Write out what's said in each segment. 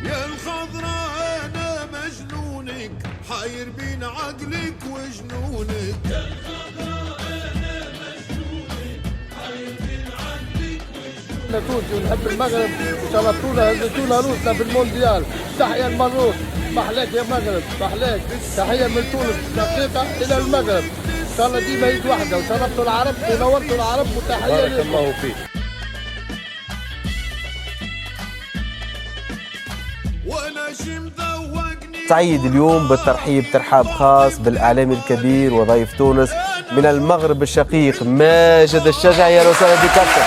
يا الخضراء انا مجنونك حاير بين عقلك وجنونك. يا الخضراء انا مجنونك حاير بين عقلك وجنونك. احنا تونسي ونحب المغرب وشرفتونا هزتونا روسنا في المونديال. تحية المغرب، محلاك يا مغرب محلاك. تحية من تونس دقيقة إلى المغرب، إن شاء الله ديما يد واحدة وشرفتوا العرب ونورتوا العرب وتحية بارك لكم. الله فيك. سعيد اليوم بالترحيب ترحاب خاص بالإعلامي الكبير وضيف تونس من المغرب الشقيق ماجد الشجعي. يا وسهلا بك كابتن.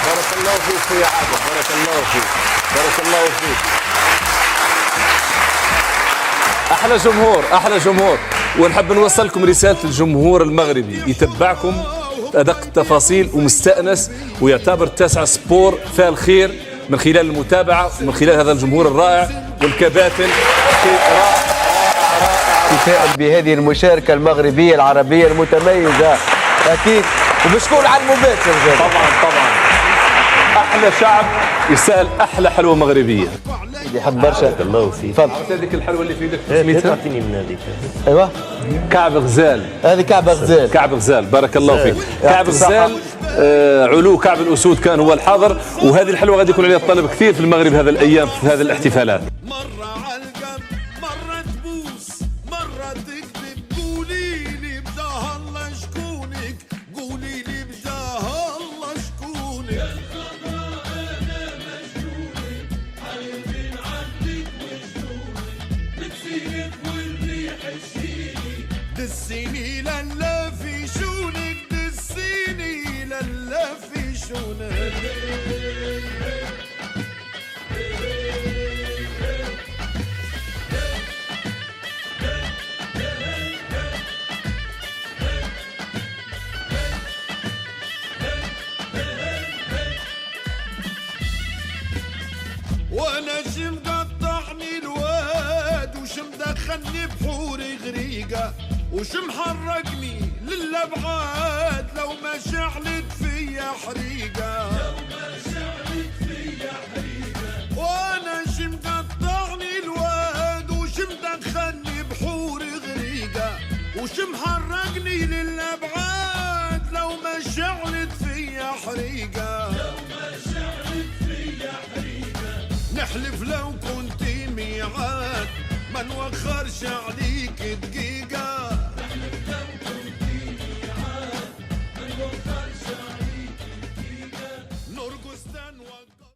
بارك الله فيك يا عادل، بارك الله فيك، بارك الله فيك. احلى جمهور، احلى جمهور، ونحب نوصل لكم رساله الجمهور المغربي يتبعكم ادق التفاصيل ومستانس ويعتبر تاسع سبور فيها الخير من خلال المتابعه ومن خلال هذا الجمهور الرائع والكباتن. تفاؤل بهذه المشاركه المغربيه العربيه المتميزه اكيد، وبشكون على المباشر. طبعا احلى شعب يسال احلى حلوه مغربيه. يحب برشا. الله فيك. تفضل. هذيك الحلوه اللي في يدك سميتها؟ تعطيني من هذيك. ايوه كعب غزال. هذه كعب غزال. كعب غزال بارك الله فيك. كعب غزال علو كعب الاسود كان هو الحاضر، وهذه الحلوه غادي يكون عليها الطلب كثير في المغرب هذا الايام في هذه الاحتفالات. مرة عالقلب مرة تبوس مرة تكذب. قولي لي بداها الله شكونك، قولي لي بداها الله شكونك. يا الخضراء انا مجنونك حاير بين عقلك وجنونك. بتسيلك والريح تشيلي دسيني للا في شونك، دسيني للا في شونك. وانا شم قطعني الواد وشم دخلني بحوري غريقه وشم حرقني للابعاد لو ما شعلت فيا حريقه. وانا شم قطعني الواد وشم دخلني بحوري غريقه وشم حرقني للابعاد لو ما شعلت فيا حريقه. نحلف لو كنتي ميعاد ما نوخرش عليك دقيقة. نحلف لو كنتي ميعاد ما نوخرش عليك دقيقة. نرقص تنوخر.